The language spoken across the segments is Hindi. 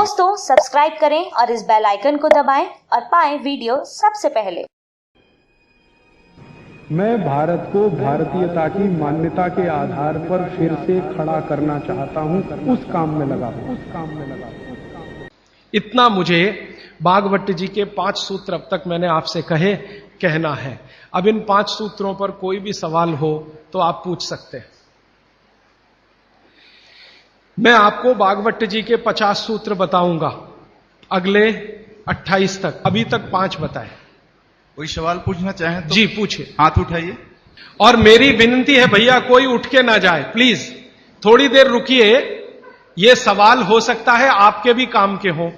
दोस्तों सब्सक्राइब करें और इस बेल आइकन को दबाएं और पाएं वीडियो सबसे पहले। मैं भारत को भारतीयता की मान्यता के आधार पर फिर से खड़ा करना चाहता हूं, उस काम में लगा हूं। इतना मुझे भागवत जी के 5 सूत्र अब तक मैंने आपसे कहना है। अब इन 5 सूत्रों पर कोई भी सवाल हो तो आप पूछ सकते हैं। मैं आपको भागवत जी के 50 सूत्र बताऊंगा अगले 28 तक। अभी तक 5 बताए। कोई सवाल पूछना चाहें तो जी पूछिए, हाथ उठाइए। और मेरी विनती है भैया कोई उठ के ना जाए, प्लीज थोड़ी देर रुकिए। ये सवाल हो सकता है आपके भी काम के हो,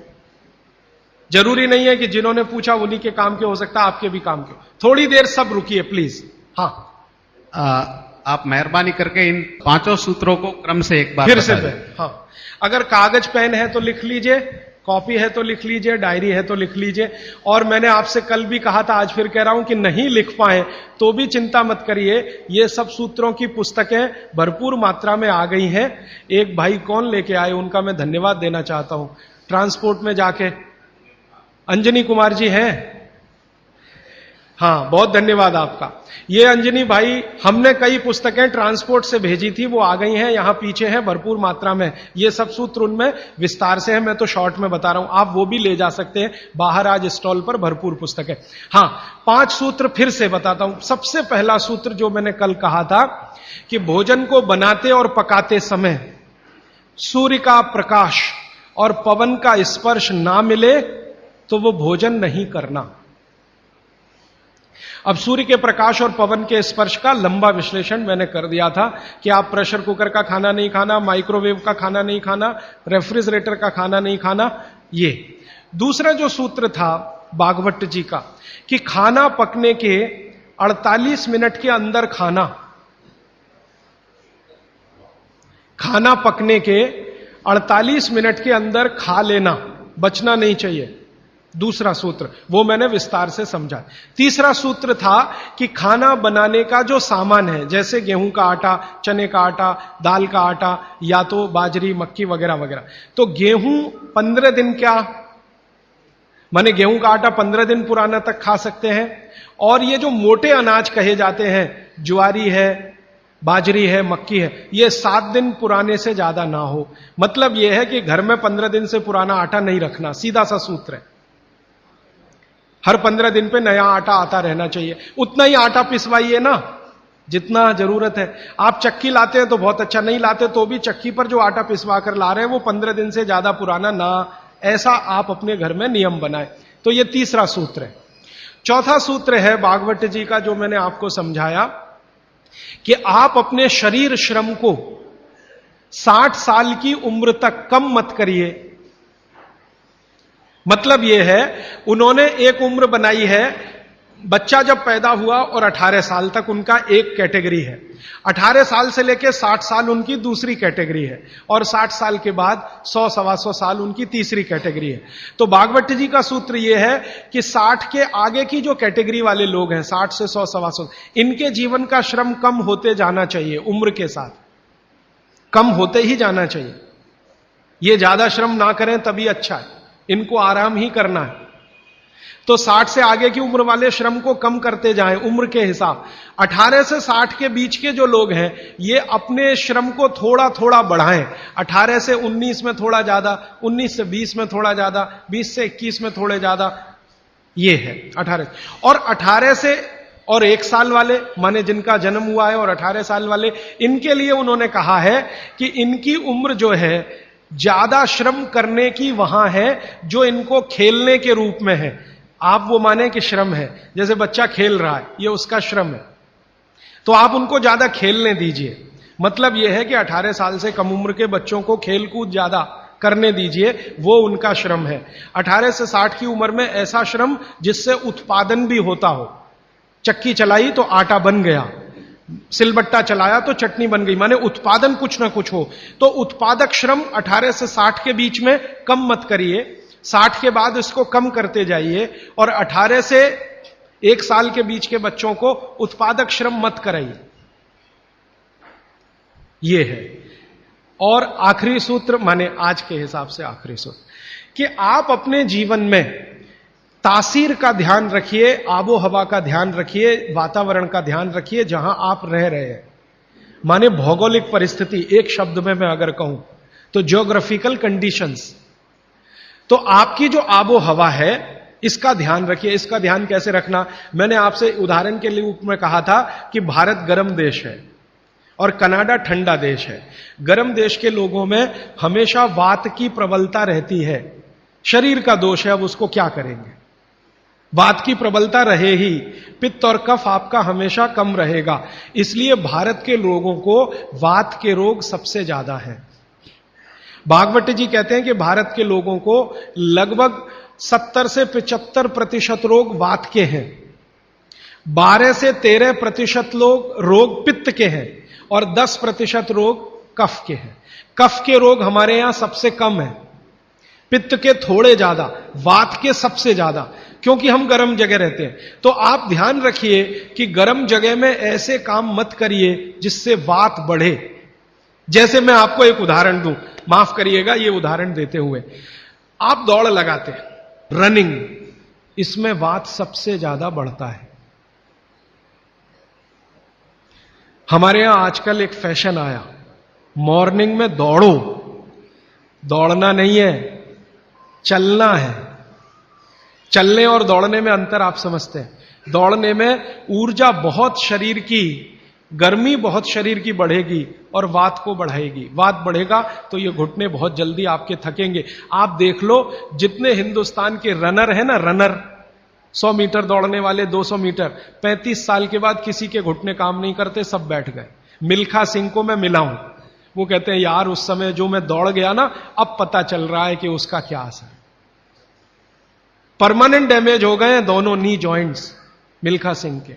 जरूरी नहीं है कि जिन्होंने पूछा उन्हीं के काम के, हो सकता है आपके भी काम के हो। थोड़ी देर सब रुकिए प्लीज। हाँ आप मेहरबानी करके इन 5 सूत्रों को क्रम से एक बार फिर से बता दें। हाँ, अगर कागज पेन है तो लिख लीजिए, कॉपी है तो लिख लीजिए, डायरी है तो लिख लीजिए। और मैंने आपसे कल भी कहा था, आज फिर कह रहा हूं कि नहीं लिख पाए तो भी चिंता मत करिए। ये सब सूत्रों की पुस्तकें भरपूर मात्रा में आ गई हैं। एक भाई कौन लेके आए, उनका मैं धन्यवाद देना चाहता हूं। ट्रांसपोर्ट में जाके अंजनी कुमार जी हैं, हाँ बहुत धन्यवाद आपका। ये अंजनी भाई, हमने कई पुस्तकें ट्रांसपोर्ट से भेजी थी, वो आ गई हैं, यहां पीछे हैं भरपूर मात्रा में। ये सब सूत्र उनमें विस्तार से है, मैं तो शॉर्ट में बता रहा हूं, आप वो भी ले जा सकते हैं। बाहर आज स्टॉल पर भरपूर पुस्तकें। हाँ 5 सूत्र फिर से बताता हूं। सबसे पहला सूत्र जो मैंने कल कहा था कि भोजन को बनाते और पकाते समय सूर्य का प्रकाश और पवन का स्पर्श ना मिले तो वो भोजन नहीं करना। अब सूर्य के प्रकाश और पवन के स्पर्श का लंबा विश्लेषण मैंने कर दिया था कि आप प्रेशर कुकर का खाना नहीं खाना, माइक्रोवेव का खाना नहीं खाना, रेफ्रिजरेटर का खाना नहीं खाना। ये दूसरा जो सूत्र था भागवत जी का कि खाना पकने के 48 मिनट के अंदर खाना पकने के 48 मिनट के अंदर खा लेना, बचना नहीं चाहिए। दूसरा सूत्र वो मैंने विस्तार से समझा। तीसरा सूत्र था कि खाना बनाने का जो सामान है, जैसे गेहूं का आटा, चने का आटा, दाल का आटा या तो बाजरी, मक्की वगैरह वगैरह, तो गेहूं 15 दिन माने गेहूं का आटा 15 दिन पुराना तक खा सकते हैं। और ये जो मोटे अनाज कहे जाते हैं, ज्वारी है, बाजरी है, मक्की है, ये 7 दिन पुराने से ज्यादा ना हो। मतलब यह है कि घर में 15 दिन से पुराना आटा नहीं रखना, सीधा सा सूत्र है। हर 15 दिन पे नया आटा आता रहना चाहिए। उतना ही आटा पिसवाइए ना जितना जरूरत है। आप चक्की लाते हैं तो बहुत अच्छा, नहीं लाते तो भी चक्की पर जो आटा पिसवा कर ला रहे हैं वो 15 दिन से ज्यादा पुराना ना, ऐसा आप अपने घर में नियम बनाएं। तो ये तीसरा सूत्र है। चौथा सूत्र है भागवत जी का जो मैंने आपको समझाया कि आप अपने शरीर श्रम को 60 साल की उम्र तक कम मत करिए। मतलब यह है, उन्होंने एक उम्र बनाई है, बच्चा जब पैदा हुआ और 18 साल तक उनका एक कैटेगरी है, 18 साल से लेकर 60 साल उनकी दूसरी कैटेगरी है, और 60 साल के बाद 100-125 साल उनकी तीसरी कैटेगरी है। तो भागवत जी का सूत्र यह है कि 60 के आगे की जो कैटेगरी वाले लोग हैं, 60 से 100-125, इनके जीवन का श्रम कम होते जाना चाहिए, उम्र के साथ कम होते ही जाना चाहिए। ये ज्यादा श्रम ना करें तभी अच्छा है, इनको आराम ही करना है। तो 60 से आगे की उम्र वाले श्रम को कम करते जाएं उम्र के हिसाब। 18 से 60 के बीच के जो लोग हैं ये अपने श्रम को थोड़ा थोड़ा बढ़ाएं। 18 से 19 में थोड़ा ज्यादा, 19 से 20 में थोड़ा ज्यादा, 20 से 21 में थोड़े ज्यादा, ये है 18। और 18 से और 1 साल वाले, माने जिनका जन्म हुआ है, और 18 साल वाले, इनके लिए उन्होंने कहा है कि इनकी उम्र जो है ज्यादा श्रम करने की वहां है जो इनको खेलने के रूप में है। आप वो माने कि श्रम है, जैसे बच्चा खेल रहा है, ये उसका श्रम है, तो आप उनको ज्यादा खेलने दीजिए। मतलब यह है कि 18 साल से कम उम्र के बच्चों को खेल कूद ज्यादा करने दीजिए, वो उनका श्रम है। 18 से 60 की उम्र में ऐसा श्रम जिससे उत्पादन भी होता हो। चक्की चलाई तो आटा बन गया, सिलबट्टा चलाया तो चटनी बन गई, माने उत्पादन कुछ ना कुछ हो। तो उत्पादक श्रम 18 से 60 के बीच में कम मत करिए, 60 के बाद इसको कम करते जाइए, और 18 से 1 साल के बीच के बच्चों को उत्पादक श्रम मत कराइए। ये है। और आखिरी सूत्र, माने आज के हिसाब से आखिरी सूत्र, कि आप अपने जीवन में तासीर का ध्यान रखिए, आबो हवा का ध्यान रखिए, वातावरण का ध्यान रखिए जहां आप रह रहे हैं। माने भौगोलिक परिस्थिति, एक शब्द में मैं अगर कहूं तो ज्योग्राफिकल कंडीशंस। तो आपकी जो आबो हवा है इसका ध्यान रखिए। इसका ध्यान कैसे रखना, मैंने आपसे उदाहरण के रूप में कहा था कि भारत गर्म देश है और कनाडा ठंडा देश है। गर्म देश के लोगों में हमेशा वात की प्रबलता रहती है, शरीर का दोष है, अब उसको क्या करेंगे, वात की प्रबलता रहे ही, पित्त और कफ आपका हमेशा कम रहेगा। इसलिए भारत के लोगों को वात के रोग सबसे ज्यादा है। भागवत जी कहते हैं कि भारत के लोगों को लगभग 70 से 75% रोग वात के हैं, 12 से 13% रोग पित्त के हैं और 10% रोग कफ के हैं। कफ के रोग हमारे यहां सबसे कम है, पित्त के थोड़े ज्यादा, वात के सबसे ज्यादा, क्योंकि हम गर्म जगह रहते हैं। तो आप ध्यान रखिए कि गर्म जगह में ऐसे काम मत करिए जिससे वात बढ़े। जैसे मैं आपको एक उदाहरण दूं, माफ करिएगा ये उदाहरण देते हुए, आप दौड़ लगाते हैं, रनिंग, इसमें वात सबसे ज्यादा बढ़ता है। हमारे यहां आजकल एक फैशन आया, मॉर्निंग में दौड़ो, दौड़ना नहीं है, चलना है। चलने और दौड़ने में अंतर आप समझते हैं। दौड़ने में ऊर्जा बहुत शरीर की, गर्मी बहुत शरीर की बढ़ेगी और वात को बढ़ाएगी। वात बढ़ेगा तो ये घुटने बहुत जल्दी आपके थकेंगे। आप देख लो जितने हिंदुस्तान के रनर है ना, रनर 100 मीटर दौड़ने वाले, 200 मीटर, 35 साल के बाद किसी के घुटने काम नहीं करते, सब बैठ गए। मिल्खा सिंह को मैं मिला हूं, वो कहते हैं यार उस समय जो मैं दौड़ गया ना, अब पता चल रहा है कि उसका क्या असर। परमानेंट डैमेज हो गए हैं दोनों नी जॉइंट्स मिल्खा सिंह के।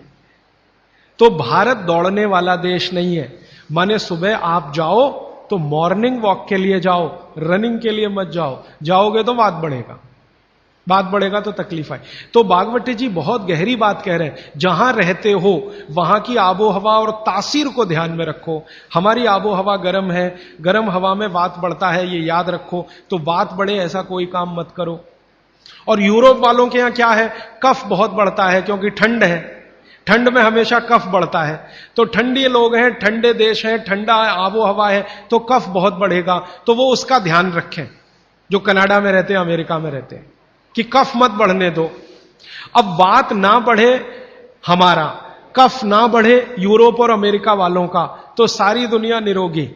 तो भारत दौड़ने वाला देश नहीं है। माने सुबह आप जाओ तो मॉर्निंग वॉक के लिए जाओ, रनिंग के लिए मत जाओ। जाओगे तो वात बढ़ेगा, बात बढ़ेगा तो तकलीफ आए। तो भागवती जी बहुत गहरी बात कह रहे हैं, जहां रहते हो वहां की आबो हवा और तासीर को ध्यान में रखो। हमारी आबो हवा गर्म है, गर्म हवा में वात बढ़ता है, ये याद रखो। तो वात बढ़े ऐसा कोई काम मत करो। और यूरोप वालों के यहां क्या है, कफ बहुत बढ़ता है क्योंकि ठंड है, ठंड में हमेशा कफ बढ़ता है। तो ठंडी लोग हैं, ठंडे देश हैं, ठंडा आबो हवा है, तो कफ बहुत बढ़ेगा। तो वो उसका ध्यान रखें जो कनाडा में रहते हैं, अमेरिका में रहते हैं, कि कफ मत बढ़ने दो। अब वात ना बढ़े हमारा, कफ ना बढ़े यूरोप और अमेरिका वालों का, तो सारी दुनिया निरोगी।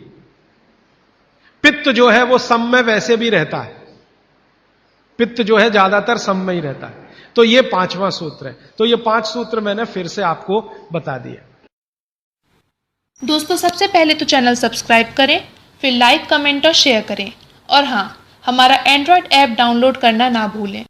पित्त जो है वो सम में वैसे भी रहता है, पित्त जो है ज्यादातर सम में ही रहता है। तो ये 5वां सूत्र है। तो ये 5 सूत्र मैंने फिर से आपको बता दिया। दोस्तों सबसे पहले तो चैनल सब्सक्राइब करें, फिर लाइक, कमेंट और शेयर करें। और हाँ, हमारा एंड्रॉयड ऐप डाउनलोड करना ना भूलें।